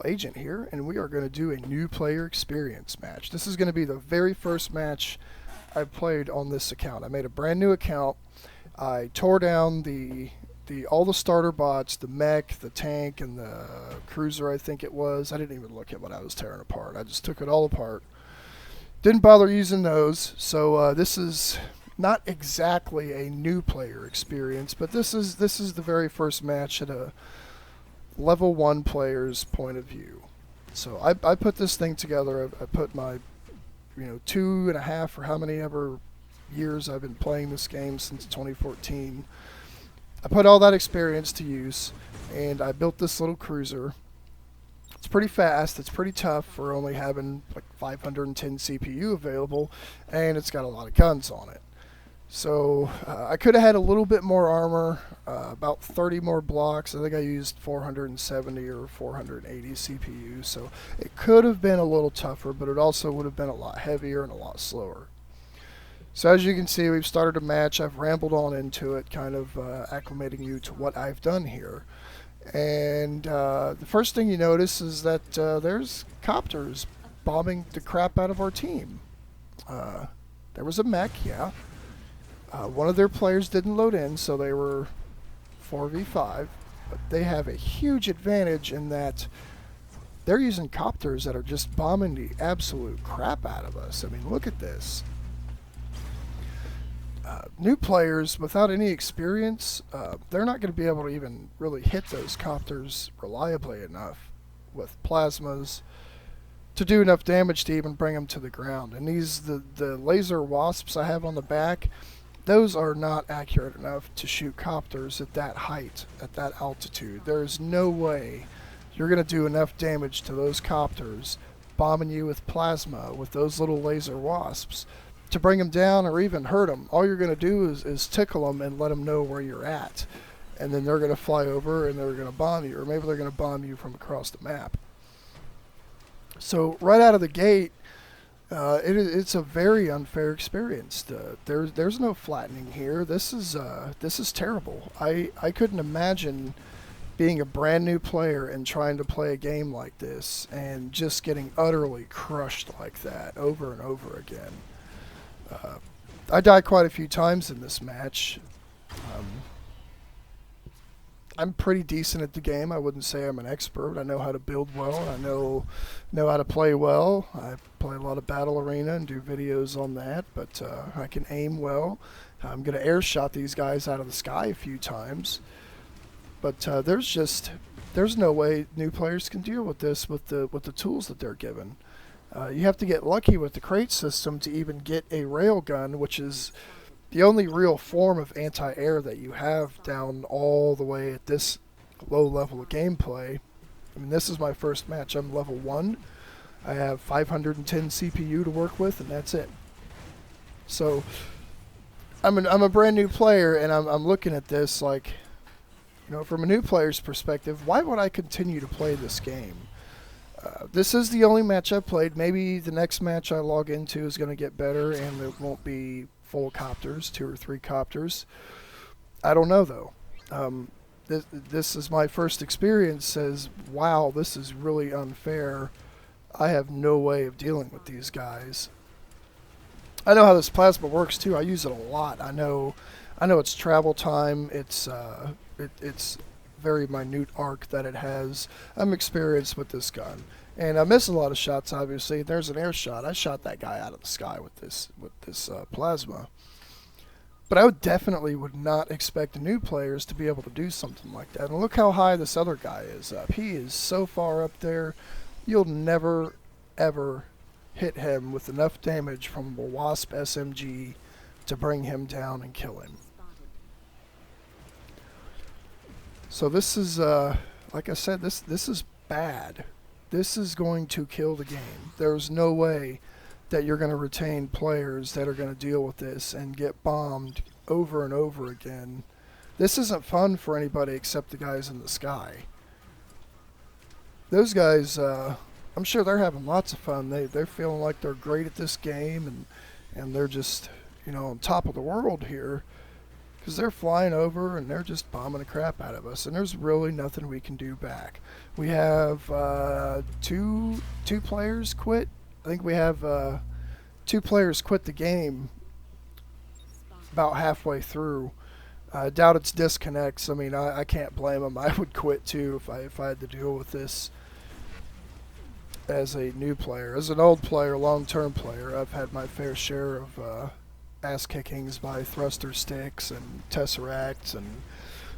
Agent here, and we are going to do a new player experience match. This is going to be the very first match I played on this account. I made a brand new account. I tore down all the starter bots, the mech, the tank, and the cruiser, I think it was. I didn't even look at what I was tearing apart. I just took it all apart. Didn't bother using those, so this is not exactly a new player experience, but this is the very first match at a level 1 player's point of view. So I put this thing together. I put my 2.5 or how many ever years I've been playing this game since 2014. I put all that experience to use, and I built this little cruiser. It's pretty fast. It's pretty tough for only having like 510 CPU available, and it's got a lot of guns on it. So I could have had a little bit more armor, about 30 more blocks. I think I used 470 or 480 CPU, so it could have been a little tougher, but it also would have been a lot heavier and a lot slower. So as you can see, we've started a match. I've rambled on into it, kind of acclimating you to what I've done here. And the first thing you notice is that there's copters bombing the crap out of our team. There was a mech, yeah. One of their players didn't load in, so they were 4v5. But they have a huge advantage in that they're using copters that are just bombing the absolute crap out of us. I mean, look at this. New players without any experience, they're not going to be able to even really hit those copters reliably enough with plasmas to do enough damage to even bring them to the ground. And the laser wasps I have on the back, those are not accurate enough to shoot copters at that height, at that altitude. There's no way you're going to do enough damage to those copters bombing you with plasma with those little laser wasps to bring them down or even hurt them. All you're going to do is tickle them and let them know where you're at. And then they're going to fly over and they're going to bomb you, or maybe they're going to bomb you from across the map. So right out of the gate, it's a very unfair experience. There's no flattening here. This is terrible. I couldn't imagine being a brand new player and trying to play a game like this and just getting utterly crushed like that over and over again. I died quite a few times in this match. I'm pretty decent at the game. I wouldn't say I'm an expert. I know how to build well. I know how to play well. I play a lot of Battle Arena and do videos on that, but I can aim well. I'm going to air shot these guys out of the sky a few times. But there's no way new players can deal with this with the tools that they're given. You have to get lucky with the crate system to even get a railgun, which is the only real form of anti-air that you have down all the way at this low level of gameplay. I mean, this is my first match. I'm level 1. I have 510 CPU to work with, and that's it. So I'm a brand new player, and I'm looking at this like, from a new player's perspective, why would I continue to play this game? This is the only match I've played. Maybe the next match I log into is going to get better and it won't be full copters, 2 or 3 copters. I don't know, though. This is my first experience. Says, wow, this is really unfair. I have no way of dealing with these guys. I know how this plasma works, too. I use it a lot. I know its travel time. It's very minute arc that it has. I'm experienced with this gun, and I miss a lot of shots. Obviously, there's an air shot. I shot that guy out of the sky with this plasma. But I would not expect new players to be able to do something like that. And look how high this other guy is up. He is so far up there. You'll never ever hit him with enough damage from a Wasp SMG to bring him down and kill him. So this is, like I said, this is bad. This is going to kill the game. There's no way that you're going to retain players that are going to deal with this and get bombed over and over again. This isn't fun for anybody except the guys in the sky. Those guys, I'm sure they're having lots of fun. They're feeling like they're great at this game, and they're just, on top of the world here. because they're flying over and they're just bombing the crap out of us, and there's really nothing we can do back. We have two players quit. I think we have two players quit the game about halfway through. I doubt it's disconnects. I mean, I can't blame them. I would quit too if I had to deal with this as a new player. As an old player, long-term player, I've had my fair share of ass kickings by thruster sticks and tesseracts and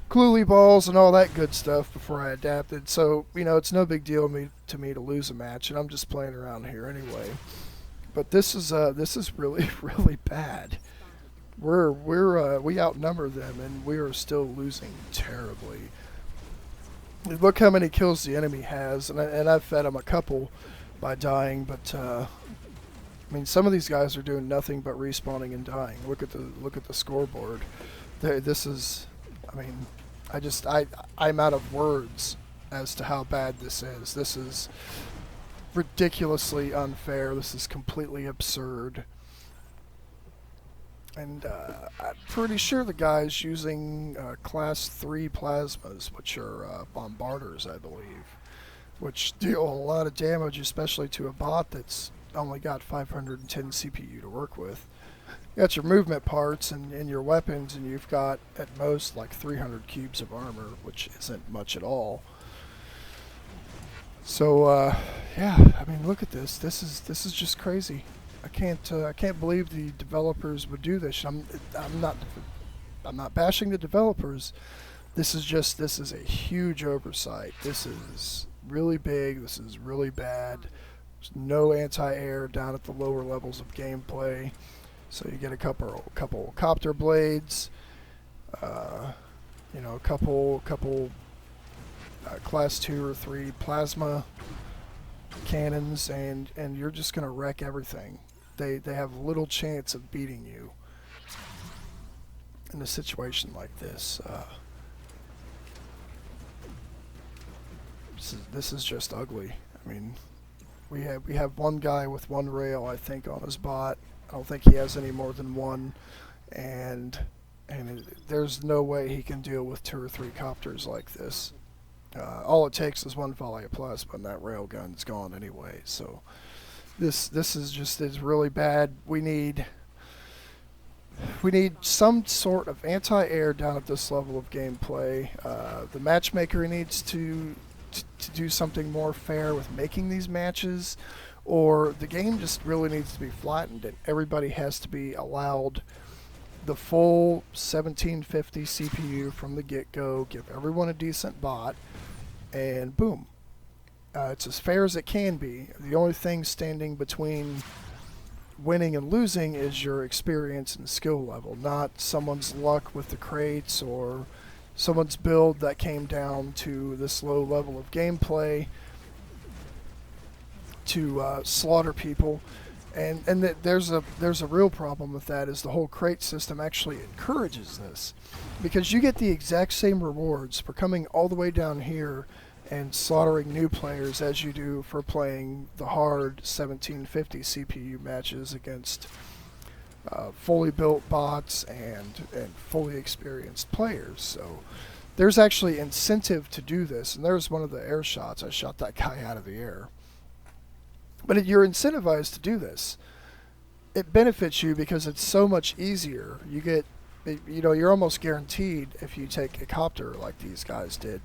cluely balls and all that good stuff before I adapted. So, you know, it's no big deal to me to lose a match, and I'm just playing around here anyway. But this is really really bad. We outnumber them, and we are still losing terribly. Look how many kills the enemy has, and I've fed them a couple by dying. But I mean, some of these guys are doing nothing but respawning and dying. Look at the scoreboard. This is, I mean, I'm out of words as to how bad this is. This is ridiculously unfair. This is completely absurd. And I'm pretty sure the guy's using class 3 plasmas, which are bombarders, I believe, which deal a lot of damage, especially to a bot that's only got 510 CPU to work with. You got your movement parts and your weapons, and you've got at most like 300 cubes of armor, which isn't much at all. So yeah, I mean, look at this. This is just crazy. I can't believe the developers would do this. I'm not bashing the developers. This is a huge oversight. This is really big. This is really bad. There's no anti-air down at the lower levels of gameplay. So you get a couple copter blades, you know, a couple class 2 or 3 plasma cannons, and you're just gonna wreck everything. They have little chance of beating you in a situation like this. This is just ugly. I mean, we have one guy with one rail, I think, on his bot. I don't think he has any more than one, and there's no way he can deal with 2 or 3 copters like this. All it takes is one volley of plasma, and that rail gun's gone anyway. So this is really bad. We need some sort of anti-air down at this level of gameplay. The matchmaker needs to do something more fair with making these matches, or the game just really needs to be flattened, and everybody has to be allowed the full 1750 CPU from the get-go. Give everyone a decent bot, and boom. It's as fair as it can be. The only thing standing between winning and losing is your experience and skill level, not someone's luck with the crates or someone's build that came down to this low level of gameplay to slaughter people. And there's a real problem with that, is the whole crate system actually encourages this, because you get the exact same rewards for coming all the way down here and slaughtering new players as you do for playing the hard 1750 CPU matches against fully built bots and fully experienced players. So there's actually incentive to do this, and there's one of the air shots. I shot that guy out of the air. But you're incentivized to do this. It benefits you because it's so much easier. You get, you know, you're almost guaranteed, if you take a copter like these guys did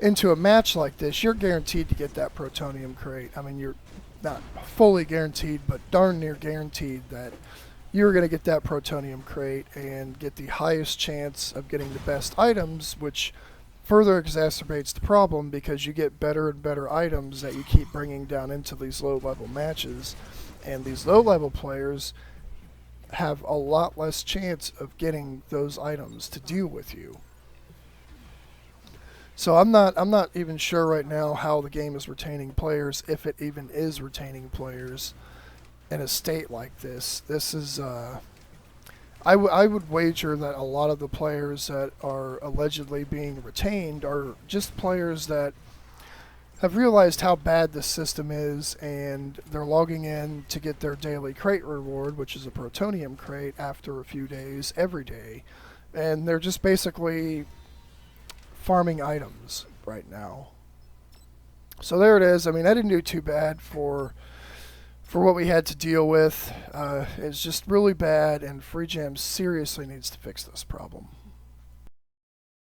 into a match like this, you're guaranteed to get that protonium crate. I mean, you're not fully guaranteed, but darn near guaranteed that you're going to get that protonium crate and get the highest chance of getting the best items, which further exacerbates the problem because you get better and better items that you keep bringing down into these low-level matches, and these low-level players have a lot less chance of getting those items to deal with you. So I'm not even sure right now how the game is retaining players, if it even is retaining players in a state like this. This is I would wager that a lot of the players that are allegedly being retained are just players that have realized how bad this system is, and they're logging in to get their daily crate reward, which is a protonium crate, after a few days, every day. and they're just basically farming items right now. So there it is. I mean, I didn't do too bad for what we had to deal with. It's just really bad, and FreeJam seriously needs to fix this problem.